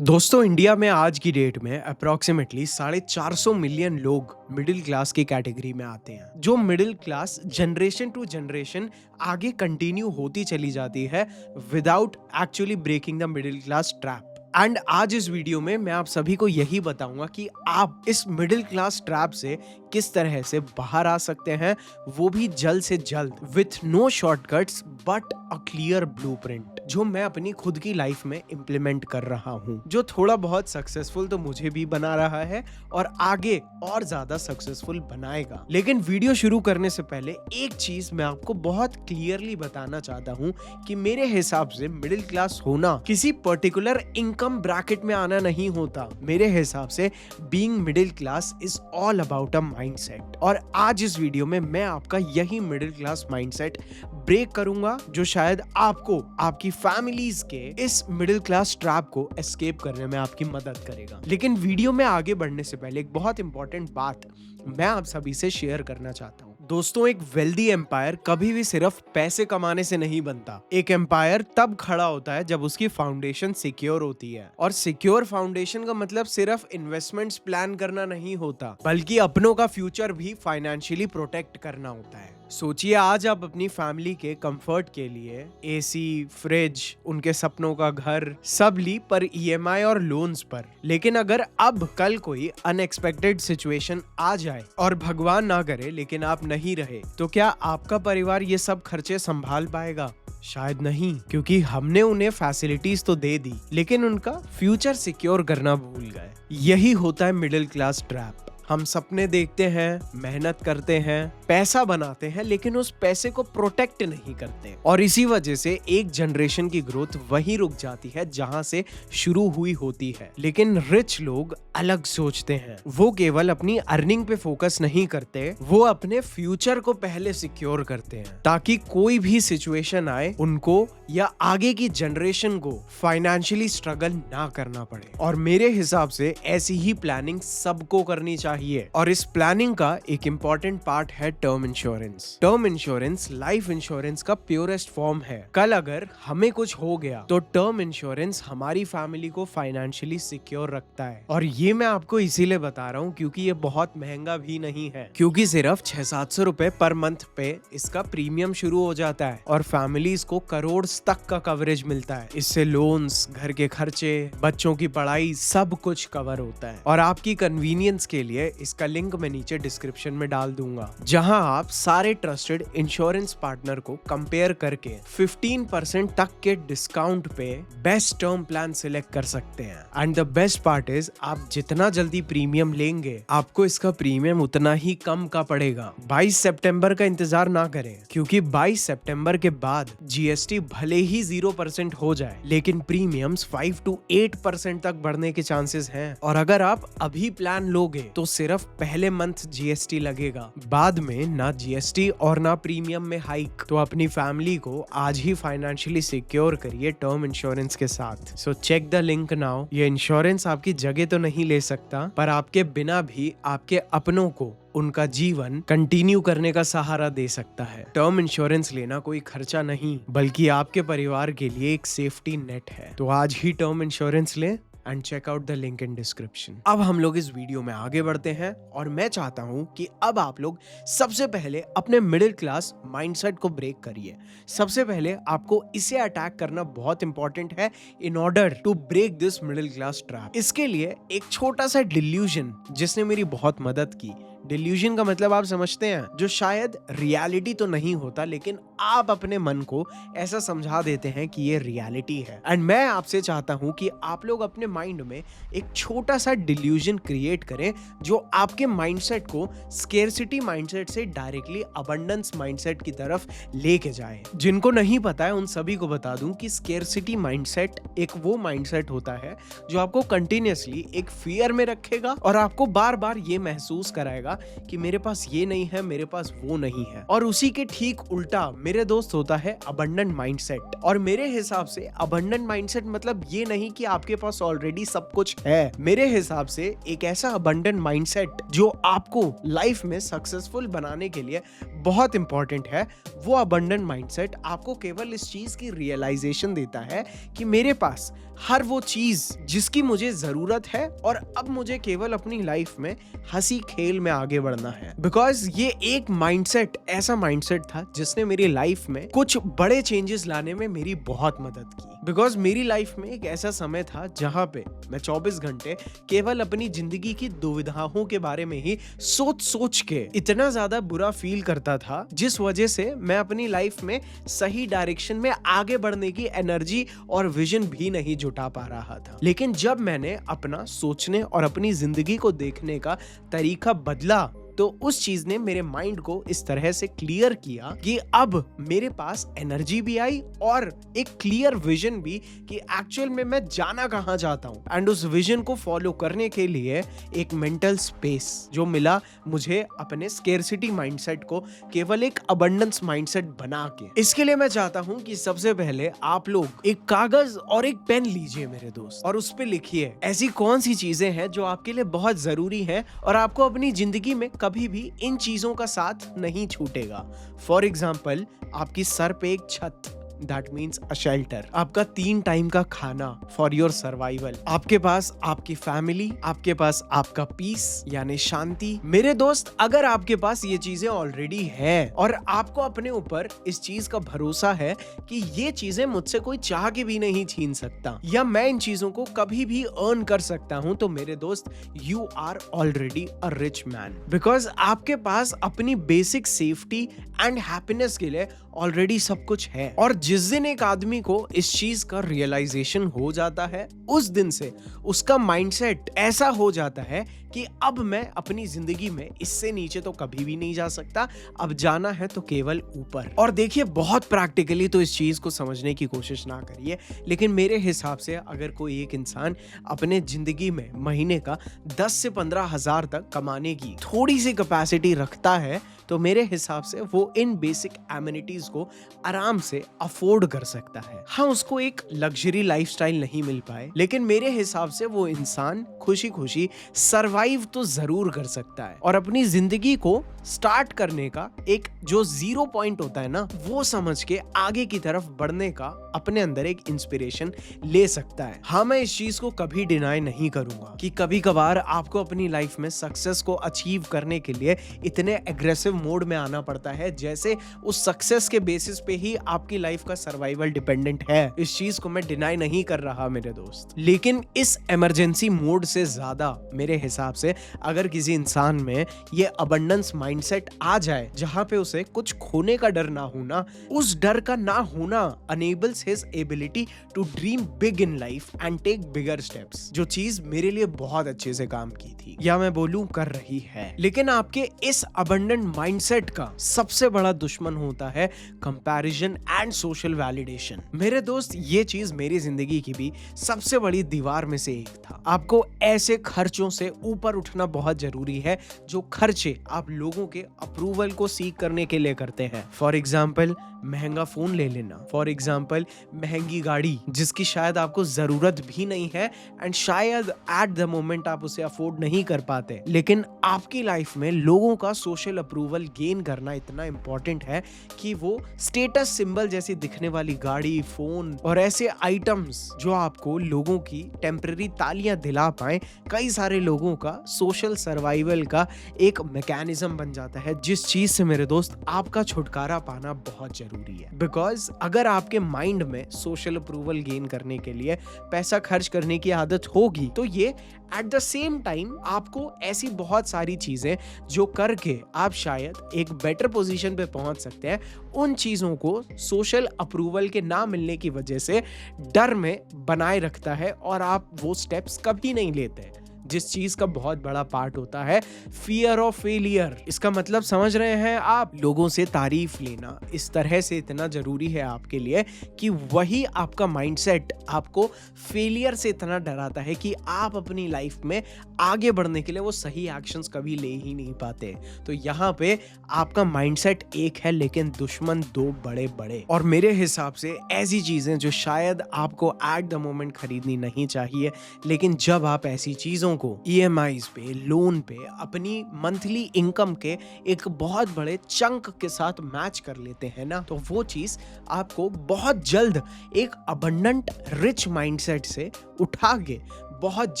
दोस्तों इंडिया में आज की डेट में अप्रोक्सीमेटली 450 मिलियन लोग मिडिल क्लास की कैटेगरी में आते हैं। जो middle class generation to generation आगे कंटिन्यू होती चली जाती है without actually breaking the middle class trap. And आज इस वीडियो में मैं आप सभी को यही बताऊंगा कि आप इस मिडिल क्लास ट्रैप से किस तरह से बाहर आ सकते हैं, वो भी जल्द से जल्द, with no shortcuts but a clear blueprint जो मैं अपनी खुद की लाइफ में इम्प्लीमेंट कर रहा हूँ, जो थोड़ा बहुत सक्सेसफुल तो मुझे भी बना रहा है और आगे और ज्यादा सक्सेसफुल बनाएगा। लेकिन वीडियो शुरू करने से पहले एक चीज मैं आपको बहुत क्लियरली बताना चाहता हूँ कि मेरे हिसाब से मिडिल क्लास होना किसी पर्टिकुलर इनकम ब्रैकेट में आना नहीं होता। मेरे हिसाब से being middle class is all about a mindset. और आज इस वीडियो में मैं आपका यही मिडिल क्लास माइंडसेट ब्रेक करूंगा, जो शायद आपको आपकी फैमिलीज के इस मिडिल क्लास ट्रैप को एस्केप करने में आपकी मदद करेगा। लेकिन वीडियो में आगे बढ़ने से पहले एक बहुत इंपॉर्टेंट बात मैं आप सभी से शेयर करना चाहता हूँ। दोस्तों, एक वेल्दी एम्पायर कभी भी सिर्फ पैसे कमाने से नहीं बनता। एक एम्पायर तब खड़ा होता है जब उसकी फाउंडेशन सिक्योर होती है। और सिक्योर फाउंडेशन का मतलब सिर्फ इन्वेस्टमेंट्स प्लान करना नहीं होता, बल्कि अपनों का फ्यूचर भी फाइनेंशियली प्रोटेक्ट करना होता है। सोचिए, आज आप अपनी फैमिली के कंफर्ट के लिए एसी, फ्रिज, उनके सपनों का घर सब ली पर ईएमआई और लोन्स पर। लेकिन अगर अब कल कोई अनएक्सपेक्टेड सिचुएशन आ जाए और भगवान ना करे लेकिन आप नहीं रहे, तो क्या आपका परिवार ये सब खर्चे संभाल पाएगा? शायद नहीं, क्योंकि हमने उन्हें फैसिलिटीज तो दे दी लेकिन उनका फ्यूचर सिक्योर करना भूल गए। यही होता है मिडिल क्लास ट्रैप। हम सपने देखते हैं, मेहनत करते हैं, पैसा बनाते हैं, लेकिन उस पैसे को प्रोटेक्ट नहीं करते। और इसी वजह से एक जनरेशन की ग्रोथ वहीं रुक जाती है जहां से शुरू हुई होती है। लेकिन रिच लोग अलग सोचते हैं। वो केवल अपनी अर्निंग पे फोकस नहीं करते, वो अपने फ्यूचर को पहले सिक्योर करते हैं ताकि कोई भी सिचुएशन आए उनको या आगे की जनरेशन को फाइनेंशियली स्ट्रगल ना करना पड़े। और मेरे हिसाब से ऐसी ही प्लानिंग सबको करनी चाहिए। और इस प्लानिंग का एक इंपॉर्टेंट पार्ट है term insurance. Term insurance life insurance का प्योरेस्ट फॉर्म है। कल अगर हमें कुछ हो गया तो टर्म इंश्योरेंस हमारी फैमिली को फाइनेंशियली सिक्योर रखता है। और ये मैं आपको इसीलिए बता रहा हूँ क्योंकि ये बहुत महंगा भी नहीं है, क्योंकि सिर्फ 600-700 रुपए पर मंथ पे इसका प्रीमियम शुरू हो जाता है और फैमिलीज को करोड़ तक का कवरेज मिलता है। इससे लोन्स, घर के खर्चे, बच्चों की पढ़ाई सब कुछ कवर होता है। और आपकी कन्वीनियंस के लिए इसका लिंक मैं नीचे डिस्क्रिप्शन में डाल दूंगा, जहां आप सारे ट्रस्टेड इंश्योरेंस पार्टनर को कंपेयर करके 15% तक के डिस्काउंट पे बेस्ट टर्म प्लान सिलेक्ट कर सकते हैं। And the best part is, आप जितना जल्दी प्रीमियम लेंगे आपको इसका प्रीमियम उतना ही कम का पड़ेगा। 22 सितंबर का इंतजार ना करें, क्योंकि 22 सितंबर के बाद जीएसटी भले ही 0% हो जाए, लेकिन प्रीमियम्स 5 to 8% तक बढ़ने के चांसेस हैं। और अगर आप अभी प्लान लोगे तो सिर्फ पहले मंथ जीएसटी लगेगा, बाद में ना जीएसटी और ना प्रीमियम में हाइक। तो अपनी फैमिली को आज ही फाइनेंशियली सिक्योर करिए टर्म इंश्योरेंस के साथ। So check the link now. ये इंश्योरेंस आपकी जगह तो नहीं ले सकता, पर आपके बिना भी आपके अपनों को उनका जीवन कंटिन्यू करने का सहारा दे सकता है। टर्म इंश्योरेंस लेना कोई खर्चा नहीं, बल्कि आपके परिवार के लिए एक सेफ्टी नेट है। तो आज ही टर्म इंश्योरेंस लें and check out the link in description. अब हम लोग इस वीडियो में आगे बढ़ते हैं और मैं चाहता हूं कि अब आप लोग सबसे पहले अपने मिडिल क्लास माइंडसेट को ब्रेक करिए। सबसे पहले आपको इसे अटैक करना बहुत इंपॉर्टेंट है in order to break this middle class trap. इसके लिए एक छोटा सा डिल्यूजन जिसने मेरी बहुत मदद की। डिल्यूजन का मतलब आप समझते हैं, जो शायद रियलिटी तो नहीं होता लेकिन आप अपने मन को ऐसा समझा देते हैं कि ये रियलिटी है। एंड मैं आपसे चाहता हूं कि आप लोग अपने माइंड में एक छोटा सा डिल्यूजन क्रिएट करें जो आपके माइंडसेट को स्केर्सिटी माइंडसेट से डायरेक्टली अबंडेंस माइंडसेट की तरफ लेके जाए। जिनको नहीं पता है उन सभी को बता दूं कि स्केर्सिटी माइंडसेट एक वो माइंडसेट होता है जो आपको कंटिन्यूअसली एक फियर में रखेगा और आपको बार बार ये महसूस कराएगा कि मेरे पास ये नहीं है, मेरे पास वो नहीं है। और उसी के ठीक उल्टा मेरे दोस्त होता है अबंडेंट माइंडसेट। और मेरे हिसाब से अबंडेंट माइंडसेट मतलब ये नहीं कि आपके पास ऑलरेडी सब कुछ है। मेरे हिसाब से एक ऐसा अबंडेंट माइंडसेट जो आपको लाइफ में सक्सेसफुल बनाने के लिए बहुत इंपॉर्टेंट है, वो अबंडेंट माइंडसेट आपको केवल इस चीज की रियलाइजेशन देता है कि मेरे पास हर वो चीज जिसकी मुझे जरूरत है और अब मुझे केवल अपनी लाइफ में हंसी खेल में आगे बढ़ना है। बिकॉज ये एक माइंडसेट ऐसा माइंडसेट था जिसने मेरी लाइफ में कुछ बड़े चेंजेस लाने में मेरी बहुत मदद की। बिकॉज मेरी लाइफ में एक ऐसा समय था जहां पे मैं 24 घंटे केवल अपनी जिंदगी की दुविधाओं के बारे में ही सोच सोच के इतना ज्यादा बुरा फील करता था, जिस वजह से मैं अपनी लाइफ में सही डायरेक्शन में आगे बढ़ने की एनर्जी और विजन भी नहीं जुटा पा रहा था। लेकिन जब मैंने अपना सोचने और अपनी जिंदगी को देखने का तरीका बदला तो उस चीज ने मेरे माइंड को इस तरह से क्लियर किया कि अब मेरे पास एनर्जी भी आई और एक क्लियर विजन भी कि एक्चुअल में मैं जाना कहां चाहता हूं। एंड उस विजन को फॉलो करने के लिए एक मेंटल स्पेस जो मिला मुझे अपने स्केर्सिटी माइंडसेट को केवल एक अबंडेंस माइंडसेट बना के। इसके लिए मैं चाहता हूं कि सबसे पहले आप लोग एक कागज और एक पेन लीजिए मेरे दोस्त, और उस पे लिखिए ऐसी कौन सी चीजें हैं जो आपके लिए बहुत जरूरी है और आपको अपनी जिंदगी में कभी भी इन चीजों का साथ नहीं छूटेगा। फॉर एग्जाम्पल, आपकी सर पे एक छत, दैट मीन्स अ शेल्टर, आपका 3 टाइम का खाना फॉर योर सर्वाइवल, आपके पास आपकी फैमिली, आपके पास आपका पीस यानी शांति। मेरे दोस्त, अगर आपके पास ये चीजें ऑलरेडी है और आपको अपने ऊपर इस चीज का भरोसा है कि ये चीजें मुझसे कोई चाह के भी नहीं छीन सकता या मैं इन चीजों को कभी भी अर्न कर सकता हूं, तो मेरे दोस्त you are already a rich man. Because आपके पास अपनी बेसिक सेफ्टी एंड हैप्पीनेस के लिए ऑलरेडी सब कुछ है। और जिस दिन एक आदमी को इस चीज का रियलाइजेशन हो जाता है, उस दिन से उसका माइंडसेट ऐसा हो जाता है कि अब मैं अपनी जिंदगी में इससे नीचे तो कभी भी नहीं जा सकता, अब जाना है तो केवल ऊपर। और देखिए, बहुत प्रैक्टिकली तो इस चीज को समझने की कोशिश ना करिए, लेकिन मेरे हिसाब से अगर कोई एक इंसान अपने जिंदगी में महीने का 10 से 15 हजार तक कमाने की थोड़ी सी कैपेसिटी रखता है, तो मेरे हिसाब से वो इन बेसिक एमिनिटीज को आराम से अफोर्ड कर सकता है। हाँ, उसको एक लग्जरी लाइफस्टाइल नहीं मिल पाए, लेकिन मेरे हिसाब से वो इंसान खुशी खुशी सरवाइव तो जरूर कर सकता है और अपनी जिंदगी को स्टार्ट करने का एक जो 0 पॉइंट होता है ना, वो समझ के आगे की तरफ बढ़ने का अपने अंदर एक इंस्पिरेशन ले सकता है। हाँ, मैं इस चीज को कभी डिनाई नहीं करूंगा कि कभी कभार आपको अपनी लाइफ में सक्सेस को अचीव करने के लिए इतने एग्रेसिव मोड में आना पड़ता है, जैसे उस सक्सेस के बेसिस पे ही आपकी लाइफ का सर्वाइवल डिपेंडेंट है। इस चीज को मैं डिनाई नहीं कर रहा मेरे दोस्त, लेकिन इस इमरजेंसी मोड से ज्यादा मेरे हिसाब से अगर किसी इंसान में ये अबंडेंस माइंडसेट आ जाए जहां पे उसे कुछ खोने का डर ना होना, उस डर का ना होना enables his ability to dream big in life and take bigger steps, जो चीज मेरे लिए बहुत अच्छे से काम की थी या मैं बोलूं कर रही है। लेकिन आपके इस अबंडेंट माइंडसेट का सबसे बड़ा दुश्मन होता है कंपैरिजन एंड सोशल वैलिडेशन। मेरे दोस्त, ये चीज मेरी जिंदगी की भी सबसे बड़ी दीवार में से एक था। आपको ऐसे खर्चों से ऊपर उठना बहुत जरूरी है जो खर्चे आप लोगों के अप्रूवल को सीख करने के लिए करते हैं। फॉर एग्जाम्पल, महंगा फोन ले लेना, फॉर एग्जाम्पल महंगी गाड़ी जिसकी शायद आपको जरूरत भी नहीं है एंड शायद एट द मोमेंट आप उसे अफोर्ड नहीं कर पाते, लेकिन आपकी लाइफ में लोगों का सोशल अप्रूवल गेन करना इतना इंपॉर्टेंट है कि वो स्टेटस सिंबल जैसी दिखने वाली गाड़ी, फोन और ऐसे आइटम्स जो आपको लोगों की टेम्पररी तालियां दिला पाए, कई सारे लोगों का सोशल सर्वाइवल का एक मैकेनिज्म बन जाता है, जिस चीज से मेरे दोस्त आपका छुटकारा पाना बहुत जरूरी है। बिकॉज अगर आपके माइंड में सोशल अप्रूवल गेन करने के लिए पैसा खर्च करने की आदत होगी, तो ये एट द सेम टाइम आपको ऐसी बहुत सारी चीजें जो करके आप शायद एक बेटर पोजीशन पे पहुंच सकते हैं, उन चीजों को सोशल अप्रूवल के ना मिलने की वजह से डर में बनाए रखता है और आप वो स्टेप्स कभी नहीं लेते, जिस चीज का बहुत बड़ा पार्ट होता है फियर ऑफ फेलियर। इसका मतलब समझ रहे हैं आप? लोगों से तारीफ लेना इस तरह से इतना जरूरी है आपके लिए कि वही आपका माइंडसेट आपको फेलियर से इतना डराता है कि आप अपनी लाइफ में आगे बढ़ने के लिए वो सही एक्शंस कभी ले ही नहीं पाते। तो यहाँ पे आपका माइंडसेट एक है लेकिन दुश्मन 2 बड़े बड़े। और मेरे हिसाब से ऐसी चीजें जो शायद आपको एट द मोमेंट खरीदनी नहीं चाहिए, लेकिन जब आप ऐसी चीजों को EMIs पे, लोन पे अपनी मंथली इनकम के एक बहुत बड़े चंक के साथ मैच कर लेते हैं ना, तो वो चीज आपको बहुत जल्द एक अबंडेंट रिच माइंडसेट से उठा के बहुत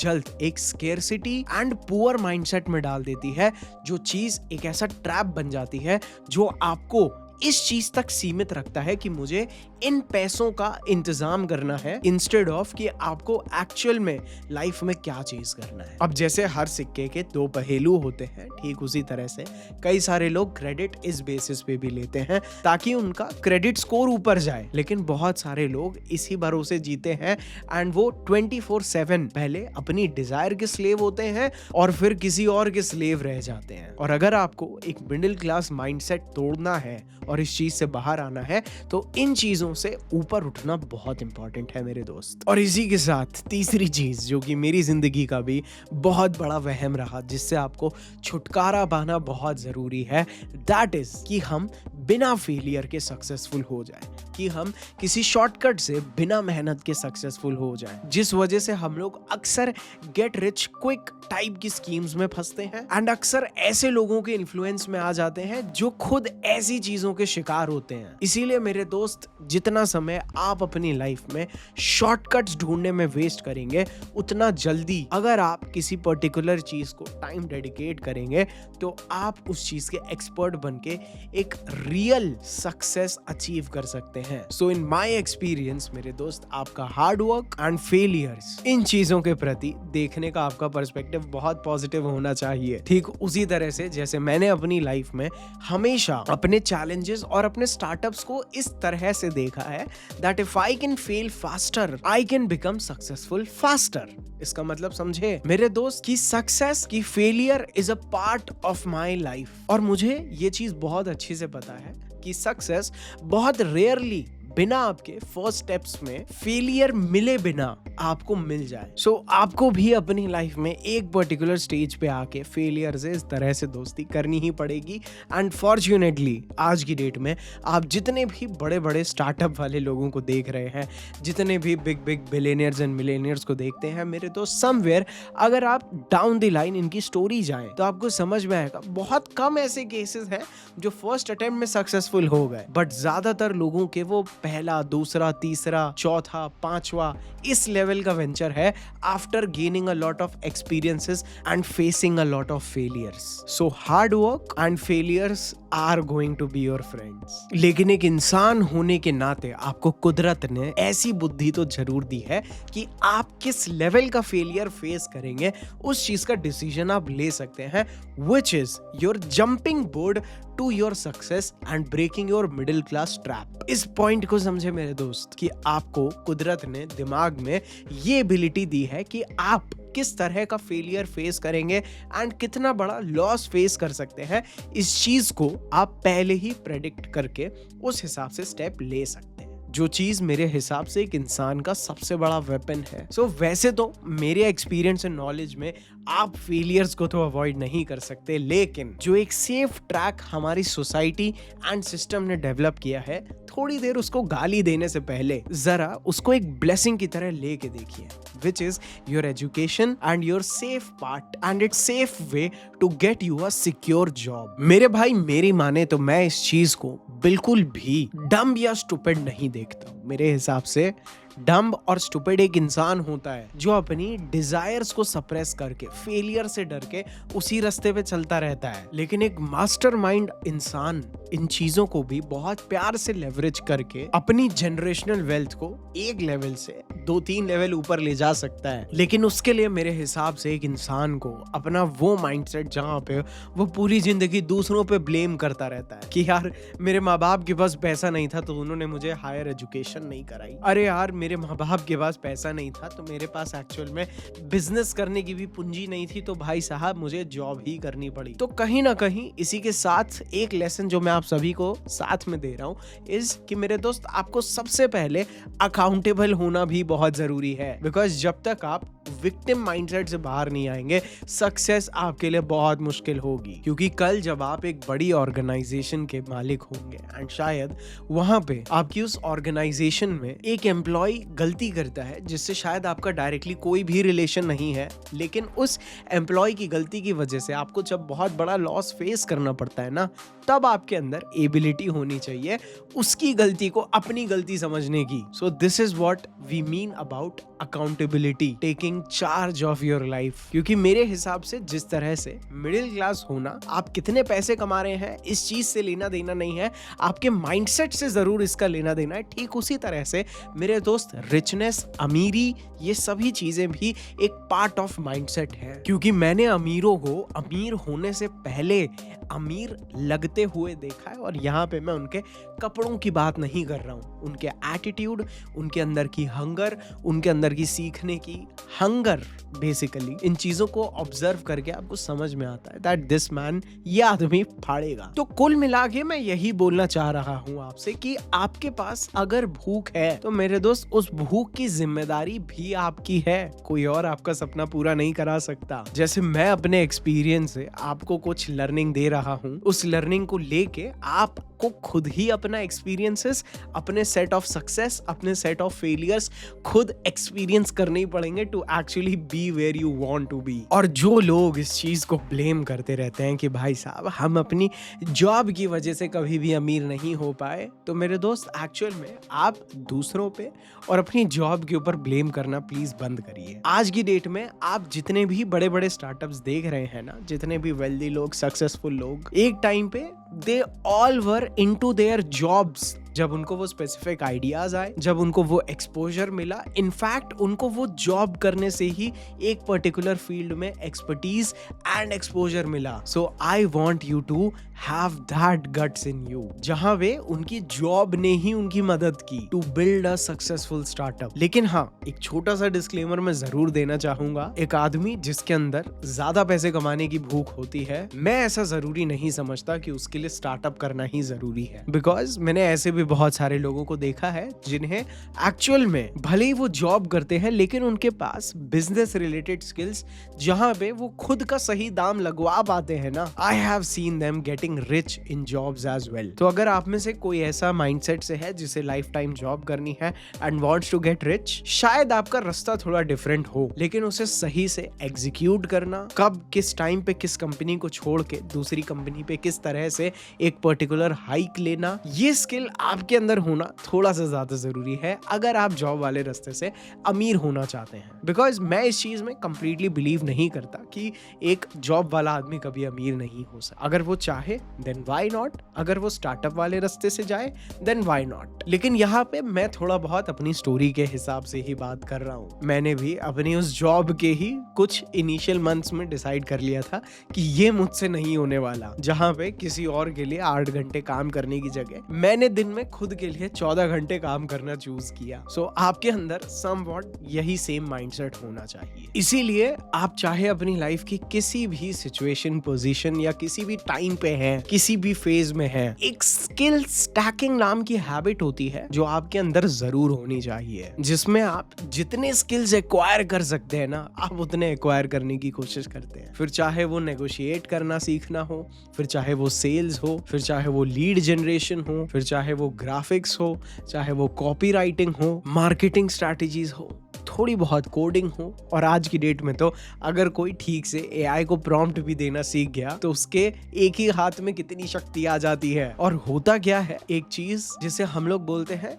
जल्द एक स्केर्सिटी एंड पुअर माइंडसेट में डाल देती है, जो चीज एक ऐसा ट्रैप बन जाती है जो आपको इस चीज तक सीमित रखता है कि मुझे इन पैसों का इंतजाम करना है, इंस्टेड ऑफ कि आपको एक्चुअल में लाइफ में क्या चीज करना है। अब जैसे हर सिक्के के दो पहलू होते हैं, ठीक उसी तरह से कई सारे लोग क्रेडिट इस बेसिस पे भी लेते हैं ताकि उनका क्रेडिट स्कोर ऊपर जाए, लेकिन बहुत सारे लोग इसी भरोसे जीते हैं एंड वो 24/7 पहले अपनी डिजायर के स्लेव होते हैं और फिर किसी और के स्लेव रह जाते हैं। और अगर आपको एक मिडिल क्लास माइंडसेट तोड़ना है और इस चीज से बाहर आना है, तो इन चीजों से ऊपर उठना बहुत इंपॉर्टेंट है मेरे दोस्त। और इसी के साथ तीसरी चीज जो कि मेरी जिंदगी का भी बहुत बड़ा वहम रहा, जिससे आपको छुटकारा पाना बहुत जरूरी है, दैट इज कि हम बिना फेलियर के सक्सेसफुल हो जाए, कि हम किसी शॉर्टकट से बिना मेहनत के सक्सेसफुल हो जाए, जिस वजह से हम लोग अक्सर गेट रिच क्विक टाइप की स्कीम्स में फंसते हैं एंड अक्सर ऐसे लोगों के इन्फ्लुएंस में आ जाते हैं जो खुद ऐसी चीजों के शिकार होते हैं। इसीलिए मेरे दोस्त, जितना समय आप अपनी लाइफ में शॉर्टकट्स ढूंढने में वेस्ट करेंगे, उतना जल्दी अगर आप किसी पर्टिकुलर चीज को टाइम डेडिकेट करेंगे तो आप उस चीज के एक्सपर्ट बन के एक रियल सक्सेस अचीव कर सकते हैं। सो इन माय एक्सपीरियंस मेरे दोस्त, आपका हार्ड वर्क एंड फेलियर्स, इन चीजों के प्रति देखने का आपका पर्सपेक्टिव बहुत पॉजिटिव होना चाहिए। ठीक उसी तरह से जैसे मैंने अपनी लाइफ में हमेशा अपने चैलेंजेस और अपने स्टार्टअप्स को इस तरह से देखा है that if I can fail faster I can become successful faster. इसका मतलब समझे मेरे दोस्त कि सक्सेस की failure is a part of my life. और मुझे ये चीज बहुत अच्छे से पता है कि सक्सेस बहुत रेयरली बिना आपके फर्स्ट स्टेप्स में फेलियर मिले बिना आपको मिल जाए। सो आपको भी अपनी लाइफ में एक पर्टिकुलर स्टेज पे आके फेलियर से इस तरह से दोस्ती करनी ही पड़ेगी। एंड फॉर्चुनेटली आज की डेट में आप जितने भी बड़े बड़े स्टार्टअप वाले लोगों को देख रहे हैं, जितने भी big big billionaires and millionaires को देखते हैं मेरे दोस्त, समवेयर अगर आप डाउन द लाइन इनकी स्टोरी जाएं तो आपको समझ में आएगा बहुत कम ऐसे केसेस हैं जो फर्स्ट अटेम्प्ट में सक्सेसफुल हो गए, बट ज्यादातर लोगों के वो पहला, दूसरा, तीसरा, चौथा, पांचवा इस लेवल का वेंचर है after gaining a lot of experiences and facing a lot of failures. So hard work and failures are going to be your friends. लेकिन एक इंसान होने के नाते आपको कुदरत ने ऐसी बुद्धि तो जरूर दी है कि आप किस लेवल का फेलियर फेस करेंगे उस चीज का डिसीजन आप ले सकते हैं, which is your jumping board to your success and breaking your middle class trap. इस पॉइंट को समझे मेरे दोस्त कि आपको कुदरत ने दिमाग में ये एबिलिटी दी है कि आप किस तरह का फेलियर फेस करेंगे एंड कितना बड़ा लॉस फेस कर सकते हैं, इस चीज को आप पहले ही प्रेडिक्ट करके उस हिसाब से स्टेप ले सकते हैं, जो चीज मेरे हिसाब से एक इंसान का सबसे बड़ा वेपन है। सो वैसे तो मेरे एक्सपीरियंस एंड नॉलेज में आप फेलियर्स को तो अवॉइड नहीं कर सकते, लेकिन जो एक सेफ ट्रैक हमारी सोसाइटी एंड सिस्टम ने डेवलप किया है, थोड़ी देर उसको गाली देने से पहले जरा उसको एक ब्लेसिंग की तरह लेके देखिए, which is your education and your safe part and its safe way to get you a secure job। मेरे भाई मेरी माने तो मैं इस चीज को बिल्कुल भी डम्ब या स्टूपिड नहीं देखता हूँ। मेरे हिसाब से डम्ब और स्टूपिड एक इंसान होता है जो अपनी डिजायर्स को सप्रेस करके, फेलियर से डर के उसी रास्ते पे चलता रहता है। लेकिन एक मास्टरमाइंड इंसान इन चीजों को भी बहुत प्यार से लेवरेज करके अपनी जनरेशनल वेल्थ को एक लेवल से 2-3 लेवल ऊपर ले जा सकता है। लेकिन उसके लिए मेरे हिसाब से एक इंसान को अपना वो माइंडसेट जहाँ पे वो पूरी जिंदगी दूसरों पे ब्लेम करता रहता है कि यार मेरे माँ बाप के पास पैसा नहीं था तो उन्होंने मुझे हायर एजुकेशन नहीं कराई, अरे यार मेरे माँ बाप के पास पैसा नहीं था तो मेरे पास एक्चुअल में बिजनेस करने की भी पूंजी नहीं थी तो भाई साहब मुझे जॉब ही करनी पड़ी। तो कहीं ना कहीं इसी के साथ एक लेसन जो मैं आप सभी को साथ में दे रहा हूँ इज कि मेरे दोस्त, आपको सबसे पहले अकाउंटेबल होना भी बहुत जरूरी है, बिकॉज जब तक आप विक्टिम माइंडसेट से बाहर नहीं आएंगे, सक्सेस आपके लिए बहुत मुश्किल होगी। क्योंकि कल जब आप एक बड़ी ऑर्गेनाइजेशन के मालिक होंगे एंड शायद वहां पे आपकी उस ऑर्गेनाइजेशन में एक एम्प्लॉय गलती करता है जिससे शायद आपका डायरेक्टली कोई भी रिलेशन नहीं है, लेकिन उस एम्प्लॉय की गलती की वजह से आपको जब बहुत बड़ा लॉस फेस करना पड़ता है ना, तब आपके अंदर एबिलिटी होनी चाहिए उसकी गलती को अपनी गलती समझने की। So this is what we mean about accountability, taking charge of your life. क्योंकि मेरे हिसाब से जिस तरह से मिडिल क्लास होना, आप कितने पैसे कमा रहे हैं इस चीज से लेना देना नहीं है, आपके माइंडसेट से जरूर इसका लेना देना है। ठीक उसी तरह से मेरे दोस्त, रिचनेस, अमीरी, ये सभी चीजें भी एक पार्ट ऑफ माइंडसेट है। क्योंकि मैंने अमीरों को अमीर होने से पहले अमीर लगते हुए देखा है, और यहाँ पे मैं उनके कपड़ों की बात नहीं कर रहा हूँ, उनके एटीट्यूड, उनके अंदर की हंगर, उनके अंदर की सीखने की हंगर, बेसिकली इन चीजों को ऑब्जर्व करके आपको समझ में आता है दैट दिस मैन, ये आदमी फाड़ेगा। तो कुल मिला के मैं यही बोलना चाह रहा हूँ आपसे कि आपके पास अगर भूख है तो मेरे दोस्त उस भूख की जिम्मेदारी भी आपकी है, कोई और आपका सपना पूरा नहीं करा सकता। जैसे मैं अपने एक्सपीरियंस से आपको कुछ लर्निंग दे रहा हूँ, उस लर्निंग को लेके आपको खुद ही अपना एक्सपीरियंसेस, अपने सेट ऑफ सक्सेस, अपने सेट ऑफ फेलियर्स खुद एक्सपीरियंस करने ही पड़ेंगे to actually be where you want to be. और जो लोग इस चीज को ब्लेम करते रहते हैं कि भाई साहब हम अपनी जॉब की वजह से कभी भी अमीर नहीं हो पाए, तो मेरे दोस्त एक्चुअल में आप दूसरों पे और अपनी जॉब के ऊपर ब्लेम करना प्लीज बंद करिए। आज की डेट में आप जितने भी बड़े बड़े स्टार्टअप्स देख रहे हैं ना, जितने भी वेल्दी लोग, सक्सेसफुल लोग, एक टाइम पे they all were into their jobs. जब उनको वो स्पेसिफिक आइडियाज आए, जब उनको वो एक्सपोजर मिला, इनफैक्ट उनको वो जॉब करने से ही एक पर्टिकुलर फील्ड में एक्सपर्टीज एंड एक्सपोजर मिला। So I want you to have that guts in you, जहां वे उनकी जॉब ने ही उनकी मदद की to build a successful startup. लेकिन हाँ, एक छोटा सा डिस्क्लेमर मैं जरूर देना चाहूंगा, एक आदमी जिसके अंदर ज्यादा पैसे कमाने की भूख होती है, मैं ऐसा जरूरी नहीं समझता कि उसके लिए स्टार्टअप करना ही जरूरी है। बिकॉज मैंने ऐसे भी बहुत सारे लोगों को देखा है जिन्हें एक्चुअल में भले ही वो जॉब करते हैं, लेकिन उनके पास बिजनेस रिलेटेड स्किल्स जहां पे वो खुद का सही दाम लगवा पाते हैं ना, I have seen them getting rich in jobs as well. तो अगर आप में से कोई ऐसा माइंडसेट से है जिसे लाइफ टाइम जॉब करनी है and wants to get rich, शायद आपका रास्ता थोड़ा डिफरेंट हो, लेकिन उसे सही से एग्जीक्यूट करना, कब किस टाइम पे किस कंपनी को छोड़ के दूसरी कंपनी पे किस तरह से एक पर्टिकुलर हाइक लेना, ये स्किल आपके अंदर होना थोड़ा सा ज्यादा जरूरी है अगर आप जॉब वाले रास्ते से अमीर होना चाहते हैं। बिकॉज मैं इस चीज में कंप्लीटली बिलीव नहीं करता कि एक जॉब वाला आदमी कभी अमीर नहीं हो सकता। अगर वो चाहे देन व्हाई नॉट, अगर वो स्टार्टअप वाले रास्ते से जाए देन व्हाई नॉट। लेकिन यहाँ पे मैं थोड़ा बहुत अपनी स्टोरी के हिसाब से ही बात कर रहा हूँ। मैंने भी अपनी उस जॉब के ही कुछ इनिशियल मंथ्स में डिसाइड कर लिया था कि ये मुझसे नहीं होने वाला, जहाँ पे किसी और के लिए 8 घंटे काम करने की जगह मैंने दिन में खुद के लिए 14 घंटे काम करना चूज किया। सो आपके अंदर समवॉट यही सेम माइंडसेट होना चाहिए। इसीलिए आप चाहे अपनी लाइफ की किसी भी सिचुएशन, पोजीशन या किसी भी टाइम पे हैं, किसी भी फेज में हैं, एक स्किल स्टैकिंग नाम की हैबिट होती है जो आपके अंदर जरूर होनी चाहिए, जिसमें आप जितने स्किल्स एक्वायर कर सकते हैं ना, आप उतने एक्वायर करने की कोशिश करते हैं। फिर चाहे वो नेगोशिएट करना सीखना हो, फिर चाहे वो सेल्स हो, फिर चाहे वो लीड जनरेशन हो, फिर चाहे वो ग्राफिक्स हो, चाहे वो कॉपी राइटिंग हो, मार्केटिंग स्ट्रैटेजीज हो, थोड़ी बहुत कोडिंग हो, और आज की डेट में तो अगर कोई ठीक से एआई को प्रॉम्प्ट भी देना सीख गया तो उसके एक ही हाथ में कितनी शक्ति आ जाती है। और होता क्या है, एक चीज जिसे हम लोग बोलते हैं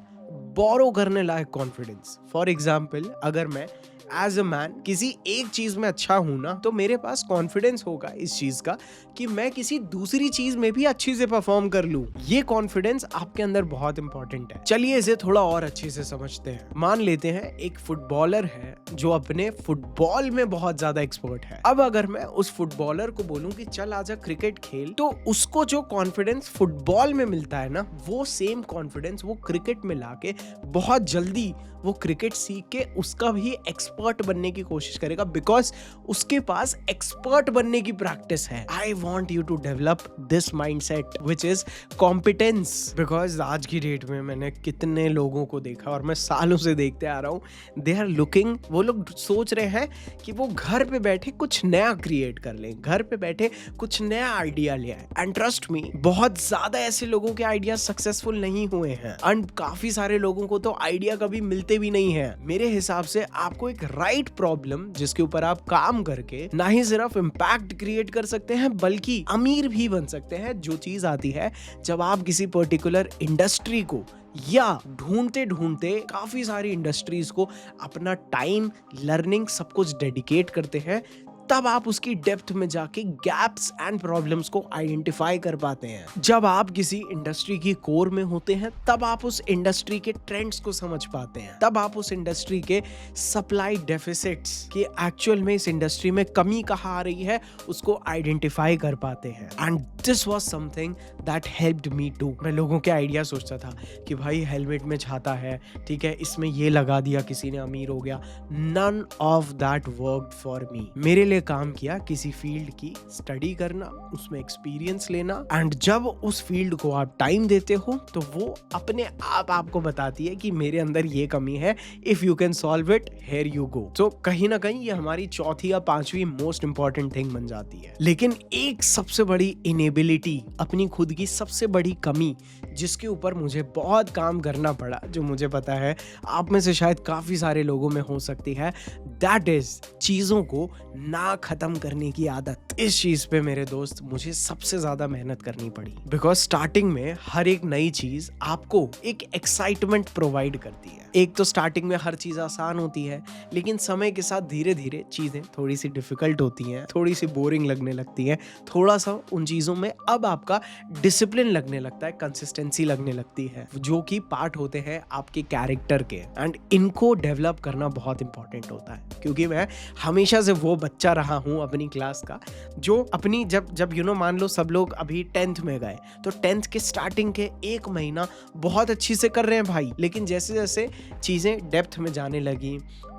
बोरो करने लायक कॉन्फिडेंस। फॉर एग्जाम्पल, अगर मैं एज अ मैन किसी एक चीज में अच्छा हूं ना, तो मेरे पास कॉन्फिडेंस होगा इस चीज का कि मैं किसी दूसरी चीज में भी अच्छी से परफॉर्म कर लूं। ये कॉन्फिडेंस आपके अंदर बहुत इंपॉर्टेंट है। चलिए इसे थोड़ा और अच्छे से समझते हैं। मान लेते हैं एक फुटबॉलर है जो अपने फुटबॉल में बहुत ज्यादा एक्सपर्ट है। अब अगर मैं उस फुटबॉलर को बोलूं कि चल आजा क्रिकेट खेल, तो उसको जो कॉन्फिडेंस फुटबॉल में मिलता है ना, वो सेम कॉन्फिडेंस वो क्रिकेट में लाके बहुत जल्दी वो क्रिकेट सीख के उसका भी एक्सपर्ट एक्सपर्ट बनने की कोशिश करेगा बिकॉज उसके पास एक्सपर्ट बनने की प्रैक्टिस है। I want you to develop this mindset which is competence. Because आज की डेट में मैंने कितने लोगों को देखा और मैं सालों से देखते आ रहा हूँ, दे आर लुकिंग, वो लोग सोच रहे हैं कि वो घर पे बैठे कुछ नया क्रिएट कर लें, घर पे बैठे कुछ नया आइडिया ले आए। एंड ट्रस्ट मी, बहुत ज्यादा ऐसे लोगों के आइडिया सक्सेसफुल नहीं हुए हैं एंड काफी सारे लोगों को तो आइडिया कभी मिलते भी नहीं है। मेरे हिसाब से आपको एक राइट प्रॉब्लम जिसके ऊपर आप काम करके ना ही सिर्फ इम्पैक्ट क्रिएट कर सकते हैं बल्कि अमीर भी बन सकते हैं, जो चीज आती है जब आप किसी पर्टिकुलर इंडस्ट्री को या ढूंढते ढूंढते काफी सारी इंडस्ट्रीज को अपना टाइम, लर्निंग सब कुछ डेडिकेट करते हैं, तब आप उसकी डेप्थ में जाके गैप्स एंड प्रॉब्लम्स को आइडेंटिफाई कर पाते हैं। जब आप किसी इंडस्ट्री की कोर में होते हैं तब आप उस इंडस्ट्री के ट्रेंड्स को समझ पाते हैं, तब आप उस इंडस्ट्री के सप्लाई डेफिसिट्स कि एक्चुअल में इस इंडस्ट्री में कमी कहाँ आ रही है उसको आइडेंटिफाई कर पाते हैं। And this was something that helped me too. मैं लोगों के आइडिया सोचता था कि भाई हेलमेट में छाता है, ठीक है, इसमें ये लगा दिया, किसी ने अमीर हो गया। None of that worked for me. मेरे लिए काम किया किसी फील्ड की स्टडी करना, उसमें एक्सपीरियंस लेना, एंड जब उस फील्ड को आप टाइम देते हो तो वो अपने आप आपको बताती है कि मेरे अंदर ये कमी है, if you can solve it here you go. तो कहीं ना कहीं ये हमारी चौथी या पांचवी मोस्ट इंपॉर्टेंट थिंग बन जाती है। लेकिन एक सबसे बड़ी इनेबिलिटी, अपनी खुद की सबसे बड़ी कमी जिसके ऊपर मुझे बहुत काम करना पड़ा, जो मुझे पता है आप में से शायद काफी सारे लोगों में हो सकती है, दैट इज चीजों को ना खत्म करने की आदत। इस चीज पे मेरे दोस्त मुझे सबसे ज्यादा मेहनत करनी पड़ी बिकॉज स्टार्टिंग में हर एक नई चीज आपको एक एक्साइटमेंट प्रोवाइड करती है। एक तो स्टार्टिंग में हर चीज आसान होती है, लेकिन समय के साथ धीरे धीरे चीजें थोड़ी सी डिफिकल्ट होती हैं, थोड़ी सी बोरिंग लगने लगती हैं, थोड़ा सा उन चीजों में अब आपका डिसिप्लिन लगने लगता है, कंसिस्टेंसी लगने लगती है, जो कि पार्ट होते हैं आपके कैरेक्टर के। एंड इनको डेवलप करना बहुत इंपॉर्टेंट होता है, क्योंकि मैं हमेशा से वो बच्चा रहा हूँ अपनी क्लास का जो अपनी जब मान लो सब लोग अभी 10th में गए तो 10th के स्टार्टिंग के एक महीना बहुत अच्छी से कर रहे हैं भाई, लेकिन जैसे जैसे चीजें डेप्थ में जाने लगी,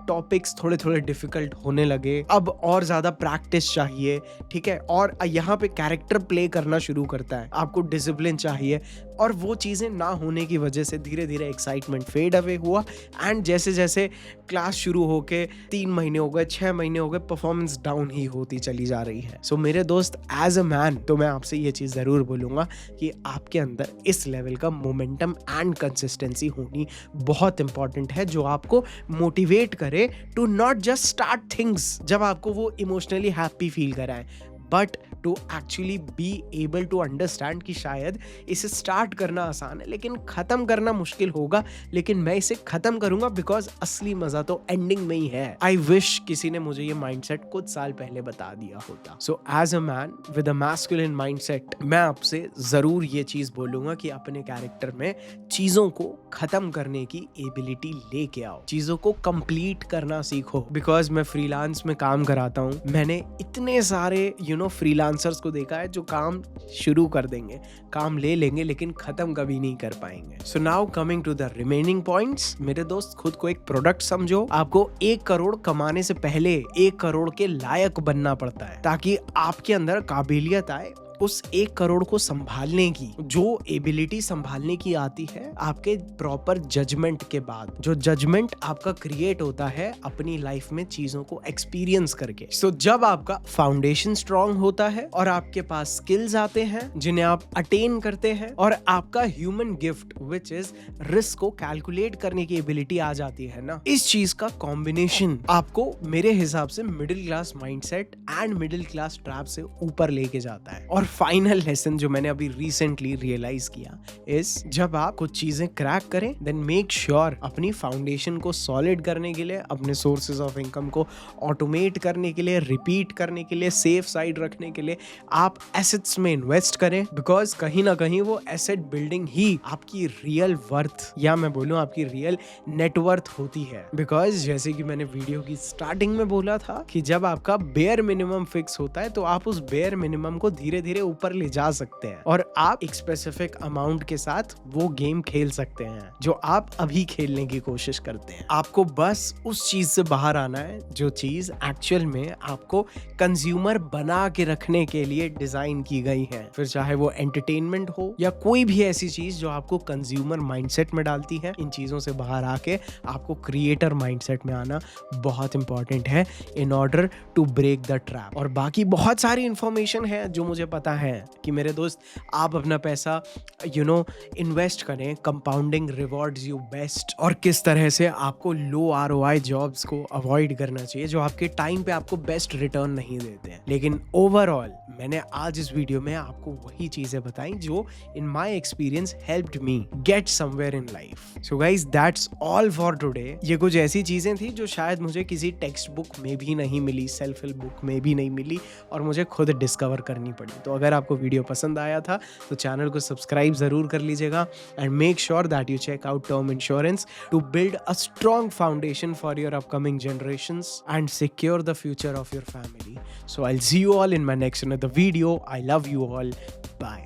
टॉपिक्स थोड़े थोड़े डिफिकल्ट होने लगे, अब और ज्यादा प्रैक्टिस चाहिए, ठीक है, और यहाँ पे कैरेक्टर प्ले करना शुरू करता है, आपको डिसिप्लिन चाहिए, और वो चीजें ना होने की वजह से धीरे धीरे एक्साइटमेंट फेड अवे हुआ। एंड जैसे जैसे क्लास शुरू होके 3 महीने हो गए, 6 महीने हो गए, परफॉर्मेंस डाउन ही होती चली जा रही है। सो मेरे दोस्त, एज अ मैन तो मैं आपसे ये चीज जरूर बोलूंगा कि आपके अंदर इस लेवल का मोमेंटम एंड कंसिस्टेंसी होनी बहुत इंपॉर्टेंट है, जो आपको मोटिवेट करे to not just start things जब आपको वो इमोशनली हैप्पी फील कराए, but to actually be able to understand कि शायद इसे स्टार्ट करना आसान है लेकिन खत्म करना मुश्किल होगा, लेकिन मैं इसे खत्म करूंगा बिकॉज असली मजा तो एंडिंग में ही है। आई विश किसी ने मुझे ये माइंडसेट कुछ साल पहले बता दिया होता। So as a man with a masculine mindset मैं आपसे जरूर ये चीज बोलूंगा कि अपने कैरेक्टर में चीजों को खत्म करने की एबिलिटी लेके आओ, चीजों को कंप्लीट करना सीखो। बिकॉज मैं फ्रीलांस में काम कराता हूँ, मैंने इतने सारे फ्रीलांसर्स को देखा है जो काम शुरू कर देंगे, काम ले लेंगे, लेकिन खत्म कभी नहीं कर पाएंगे। So now coming to the remaining points, मेरे दोस्त खुद को एक प्रोडक्ट समझो। आपको 1 करोड़ कमाने से पहले 1 करोड़ के लायक बनना पड़ता है ताकि आपके अंदर काबिलियत आए उस 1 करोड़ को संभालने की। जो एबिलिटी संभालने की आती है आपके प्रॉपर जजमेंट के बाद, जो जजमेंट आपका क्रिएट होता है अपनी लाइफ में चीजों को एक्सपीरियंस करके। सो जब आपका फाउंडेशन स्ट्रांग होता है और आपके पास स्किल्स आते हैं जिन्हें आप अटेन करते हैं, और आपका human gift which is risk को कैलकुलेट करने की एबिलिटी आ जाती है ना, इस चीज का कॉम्बिनेशन आपको मेरे हिसाब से middle class mindset and middle class trap से ऊपर लेके जाता है। और फाइनल लेसन जो मैंने अभी रिसेंटली रियलाइज किया इस, जब आप कुछ चीजें क्रैक करें देन मेक श्योर अपनी फाउंडेशन को सॉलिड करने के लिए, अपने सोर्सेज ऑफ इनकम को ऑटोमेट करने के लिए, रिपीट करने के लिए, सेफ साइड रखने के लिए आप एसेट्स में इन्वेस्ट करें। बिकॉज कहीं ना कहीं वो एसेट बिल्डिंग ही आपकी रियल वर्थ, या मैं बोलूं आपकी रियल नेटवर्थ होती है। बिकॉज जैसे कि मैंने वीडियो की स्टार्टिंग में बोला था कि जब आपका बेयर मिनिमम फिक्स होता है तो आप उस बेयर मिनिमम को धीरे धीरे धीरे ऊपर ले जा सकते हैं और आप एक स्पेसिफिक अमाउंट के साथ वो गेम खेल सकते हैं जो आप अभी खेलने की कोशिश करते हैं। आपको बस उस चीज से बाहर आना है जो चीज एक्चुअल में आपको कंज्यूमर बना के रखने के लिए डिजाइन की गई है, फिर चाहे वो एंटरटेनमेंट हो या कोई भी ऐसी चीज जो आपको कंज्यूमर माइंडसेट में डालती है। इन चीजों से बाहर आके आपको क्रिएटर माइंडसेट में आना बहुत इंपॉर्टेंट है in order to break the trap. और बाकी बहुत सारी इंफॉर्मेशन है जो मुझे पता है कि मेरे दोस्त आप अपना पैसा इन्वेस्ट करें, कंपाउंडिंग रिवॉर्ड्स यू बेस्ट, और किस तरह से आपको लो ROI जॉब्स को अवॉइड करना चाहिए जो आपके टाइम पे आपको बेस्ट रिटर्न नहीं देते हैं। लेकिन ओवरऑल मैंने आज इस वीडियो में आपको वही चीजें बताई जो in my experience helped me get somewhere in life. So guys that's all for today. ये कुछ ऐसी चीजें थी जो शायद मुझे किसी टेक्स्ट बुक में भी नहीं मिली, सेल्फ हेल्प बुक में भी नहीं मिली, और मुझे खुद डिस्कवर करनी पड़ी। तो अगर आपको वीडियो पसंद आया था तो चैनल को सब्सक्राइब जरूर कर लीजिएगा and make sure that you check out term insurance to build a strong foundation for your upcoming generations and secure the future of your family. So I'll see you all in my next another video. I love you all. Bye.